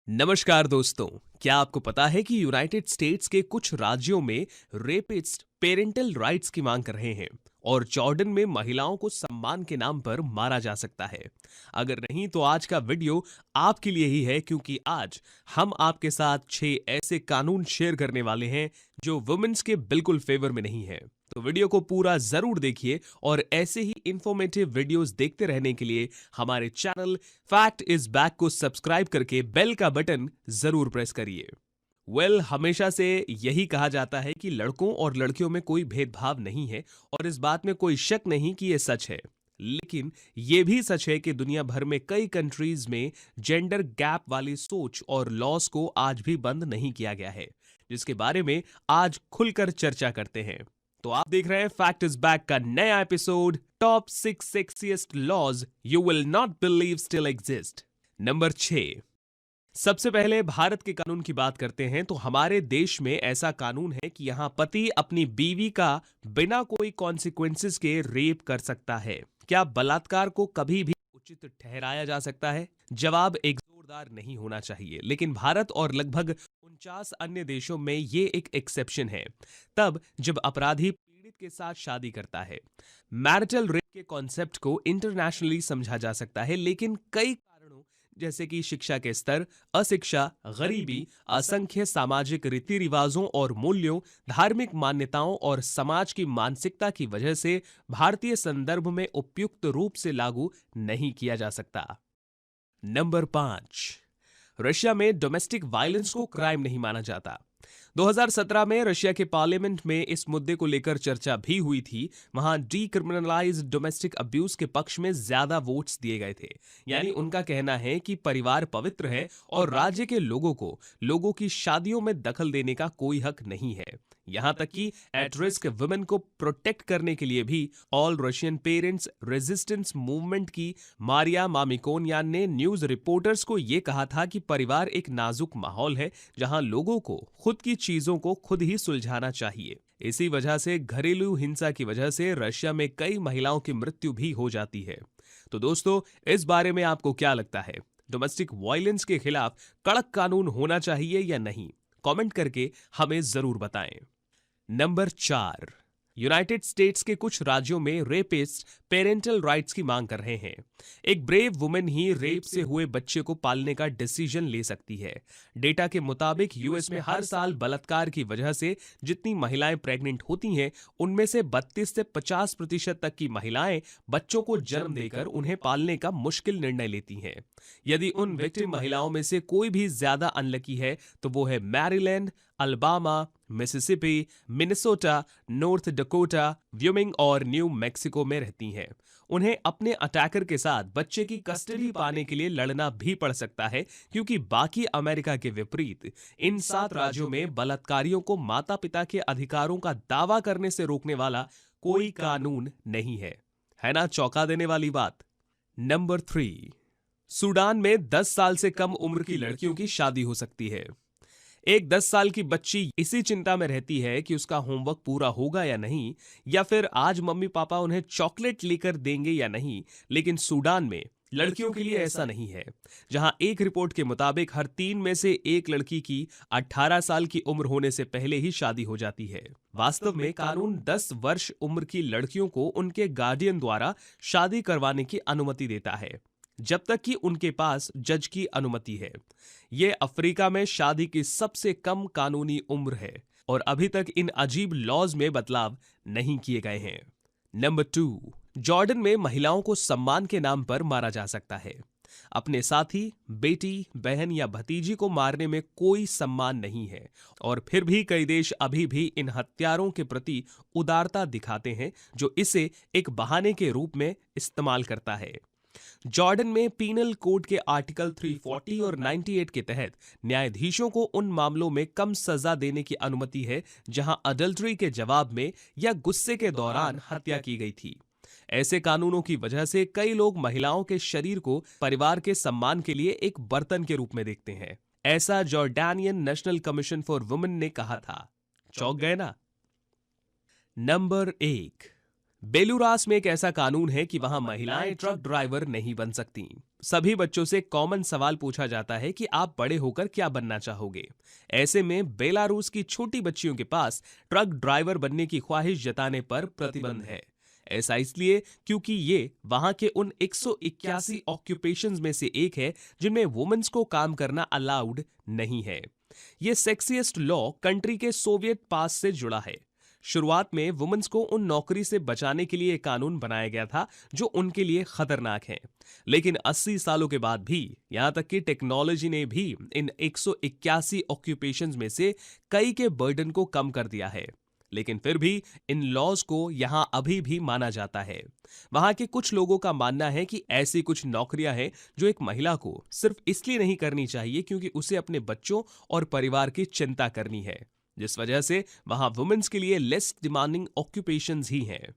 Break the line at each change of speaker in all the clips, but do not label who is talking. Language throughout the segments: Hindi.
नमस्कार दोस्तों, क्या आपको पता है कि यूनाइटेड स्टेट्स के कुछ राज्यों में रेपिस्ट पेरेंटल राइट्स की मांग कर रहे हैं और जॉर्डन में महिलाओं को सम्मान के नाम पर मारा जा सकता है। अगर नहीं तो आज का वीडियो आपके लिए ही है, क्योंकि आज हम आपके साथ 6 ऐसे कानून शेयर करने वाले हैं जो वुमेन्स के बिल्कुल फेवर में नहीं है। तो वीडियो को पूरा जरूर देखिए और ऐसे ही इंफॉर्मेटिव वीडियोस देखते रहने के लिए हमारे चैनल फैक्ट इज बैक को सब्सक्राइब करके बेल का बटन जरूर प्रेस करिए। हमेशा से यही कहा जाता है कि लड़कों और लड़कियों में कोई भेदभाव नहीं है और इस बात में कोई शक नहीं कि यह सच है। लेकिन यह भी सच है कि दुनिया भर में कई कंट्रीज में जेंडर गैप वाली सोच और लॉस को आज भी बंद नहीं किया गया है, जिसके बारे में आज खुलकर चर्चा करते हैं। तो आप देख रहे हैं फैक्ट इज बैक का नया episode, top 6 sexiest laws you will not believe still exist. Number 6। सबसे पहले भारत के कानून की बात करते हैं तो हमारे देश में ऐसा कानून है कि यहां पति अपनी बीवी का बिना कोई कॉन्सिक्वेंसेस के रेप कर सकता है। क्या बलात्कार को कभी भी उचित ठहराया जा सकता है? जवाब एक जोरदार नहीं होना चाहिए, लेकिन भारत और लगभग 49 अन्य देशों में ये एक एक्सेप्शन है, तब जब अपराधी पीड़ित के साथ शादी करता है। मैरिटल रेप के कॉन्सेप्ट को इंटरनेशनली समझा जा सकता है, लेकिन कई कारणों जैसे कि शिक्षा के स्तर, अशिक्षा, गरीबी, असंख्य सामाजिक रीति रिवाजों और मूल्यों, धार्मिक मान्यताओं और समाज की मानसिकता की वजह से भारतीय संदर्भ में उपयुक्त रूप से लागू नहीं किया जा सकता। नंबर 5। रशिया में डोमेस्टिक वायलेंस को क्राइम नहीं माना जाता। 2017 में रशिया के पार्लियामेंट में इस मुद्दे को लेकर चर्चा भी हुई थी। वहां डीक्रिमिनलाइज डोमेस्टिक अब्यूज के पक्ष में ज्यादा वोट्स दिए गए थे। यानी उनका कहना है कि परिवार पवित्र है और राज्य के लोगों को लोगों की शादियों में दखल देने का कोई हक नहीं है। यहां तक कि एट रिस्क वुमेन को प्रोटेक्ट करने के लिए भी all Russian parents resistance movement की मारिया मामिकोनयान ने न्यूज रिपोर्टर्स को यह कहा था कि परिवार एक नाजुक माहौल है जहां लोगों को खुद की चीजों को खुद ही सुलझाना चाहिए। इसी वजह से घरेलू हिंसा की वजह से रशिया में कई महिलाओं की मृत्यु भी हो जाती है। तो दोस्तों, इस बारे में आपको क्या लगता है? डोमेस्टिक वायलेंस के खिलाफ कड़क कानून होना चाहिए या नहीं? कमेंट करके हमें जरूर बताएं। नंबर 4। यूनाइटेड स्टेट्स के कुछ राज्यों में रेपिस्ट पेरेंटल राइट्स की मांग कर रहे हैं। एक ब्रेव वुमेन ही रेप से हुए बच्चे को पालने का डिसीजन ले सकती है। डेटा के मुताबिक यूएस में हर साल बलात्कार की वजह से जितनी महिलाएं प्रेग्नेंट होती हैं, उनमें से 32 से 50% तक की महिलाएं बच्चों को जन्म देकर उन्हें पालने का मुश्किल निर्णय लेती हैं। यदि उन विक्टिम महिलाओं में से कोई भी ज्यादा अनलकी है तो वो है Maryland, Alabama, Mississippi, Minnesota, north Dakota, Wyoming और न्यू मैक्सिको में रहती हैं। उन्हें अपने अटैकर के साथ बच्चे की कस्टडी पाने के लिए लड़ना भी पड़ सकता है, क्योंकि बाकी अमेरिका के विपरीत इन 7 राज्यों में बलात्कारियों को माता पिता के अधिकारों का दावा करने से रोकने वाला कोई कानून नहीं है। है ना चौंका देने वाली बात? नंबर 3। सूडान में 10 साल से कम उम्र की लड़कियों की शादी हो सकती है। एक 10 साल की बच्ची इसी चिंता में रहती है कि उसका होमवर्क पूरा होगा या नहीं, या फिर आज मम्मी पापा उन्हें चॉकलेट लेकर देंगे या नहीं। लेकिन सूडान में लड़कियों के लिए ऐसा नहीं है, जहां एक रिपोर्ट के मुताबिक हर 3 में से एक लड़की की 18 साल की उम्र होने से पहले ही शादी हो जाती है। वास्तव में कानून 10 वर्ष उम्र की लड़कियों को उनके गार्डियन द्वारा शादी करवाने की अनुमति देता है, जब तक कि उनके पास जज की अनुमति है। यह अफ्रीका में शादी की सबसे कम कानूनी उम्र है और अभी तक इन अजीब लॉज में बदलाव नहीं किए गए हैं। नंबर 2। जॉर्डन में महिलाओं को सम्मान के नाम पर मारा जा सकता है। अपने साथी, बेटी, बहन या भतीजी को मारने में कोई सम्मान नहीं है, और फिर भी कई देश अभी भी इन हत्यारों के प्रति उदारता दिखाते हैं, जो इसे एक बहाने के रूप में इस्तेमाल करता है। जॉर्डन में पीनल कोड के आर्टिकल 340 और 98 के तहत न्यायाधीशों को उन मामलों में कम सजा देने की अनुमति है जहां अडल्ट्री के जवाब में या गुस्से के दौरान हत्या की गई थी। ऐसे कानूनों की वजह से कई लोग महिलाओं के शरीर को परिवार के सम्मान के लिए एक बर्तन के रूप में देखते हैं। ऐसा जॉर्डानियन नेशनल कमीशन फॉर वुमेन ने कहा था। चौंक गए ना? नंबर 1। बेलूरास में एक ऐसा कानून है कि वहां महिलाएं ट्रक ड्राइवर नहीं बन सकती। सभी बच्चों से कॉमन सवाल पूछा जाता है कि आप बड़े होकर क्या बनना चाहोगे। ऐसे में बेलारूस की छोटी बच्चियों के पास ट्रक ड्राइवर बनने की ख्वाहिश जताने पर प्रतिबंध है। ऐसा इसलिए क्योंकि ये वहां के उन 181 ऑक्यूपेशंस में से एक है जिनमें वुमेन्स को काम करना अलाउड नहीं है। ये सेक्सिएस्ट लॉ कंट्री के सोवियत पास से जुड़ा है। शुरुआत में वुमेन्स को उन नौकरी से बचाने के लिए एक कानून बनाया गया था जो उनके लिए खतरनाक है। लेकिन 80 सालों के बाद भी, यहां तक कि टेक्नोलॉजी ने भी इन 181 ऑक्यूपेशंस में से कई के बर्डन को कम कर दिया है। लेकिन फिर भी इन लॉज को यहां अभी भी माना जाता है। वहां के कुछ लोगों का मानना है कि ऐसी कुछ नौकरियां हैं जो एक महिला को सिर्फ इसलिए नहीं करनी चाहिए क्योंकि उसे अपने बच्चों और परिवार की चिंता करनी है, जिस वजह से वहां वुमेन्स के लिए लेस डिमांडिंग ऑक्यूपेशंस ही हैं।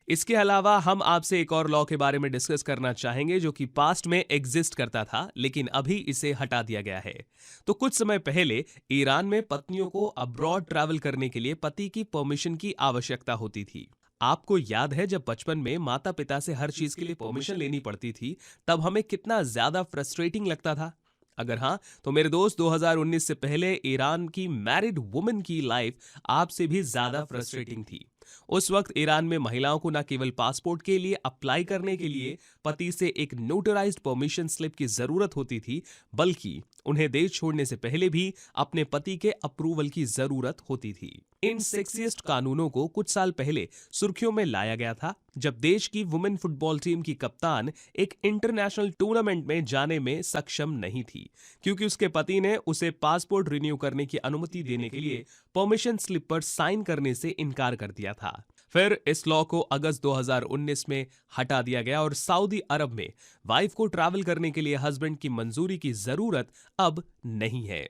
इसके अलावा हम आपसे एक और लॉ के बारे में डिस्कस करना चाहेंगे जो कि पास्ट में एग्जिस्ट करता था लेकिन अभी इसे हटा दिया गया है। तो कुछ समय पहले ईरान में पत्नियों को अब्रॉड ट्रैवल करने के लिए पति की परमिशन की आवश्यकता होती थी। आपको याद है जब बचपन में माता पिता से हर चीज के लिए परमिशन लेनी पड़ती थी, तब हमें कितना ज्यादा फ्रस्ट्रेटिंग लगता था। अगर हां, तो मेरे दोस्त 2019 से पहले ईरान की मैरिड वुमेन की लाइफ आपसे भी ज्यादा फ्रस्ट्रेटिंग थी। उस वक्त ईरान में महिलाओं को न केवल पासपोर्ट के लिए अप्लाई करने के लिए पति से एक नोटराइज्ड परमिशन स्लिप की जरूरत होती थी, बल्कि उन्हें देश छोड़ने से पहले भी अपने पति के अप्रूवल की जरूरत होती थी। इन सेक्सिस्ट कानूनों को कुछ साल पहले सुर्खियों में लाया गया था जब देश की वुमेन फुटबॉल टीम की कप्तान एक इंटरनेशनल टूर्नामेंट में जाने में सक्षम नहीं थी क्योंकि उसके पति ने उसे पासपोर्ट रिन्यू करने की अनुमति देने के लिए परमिशन स्लिप पर साइन करने से इनकार कर दिया था। फिर इस लॉ को अगस्त 2019 में हटा दिया गया और सऊदी अरब में वाइफ को ट्रैवल करने के लिए हस्बैंड की मंजूरी की जरूरत अब नहीं है।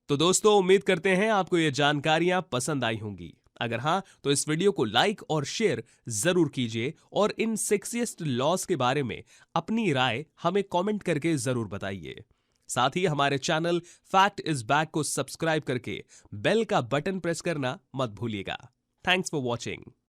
तो दोस्तों, उम्मीद करते हैं आपको ये जानकारियां पसंद आई होंगी। अगर हां, तो इस वीडियो को लाइक और शेयर जरूर कीजिए और इन सेक्सिएस्ट लॉज के बारे में अपनी राय हमें कमेंट करके जरूर बताइए। साथ ही हमारे चैनल फैक्ट इज बैक को सब्सक्राइब करके बेल का बटन प्रेस करना मत भूलिएगा। Thanks for watching.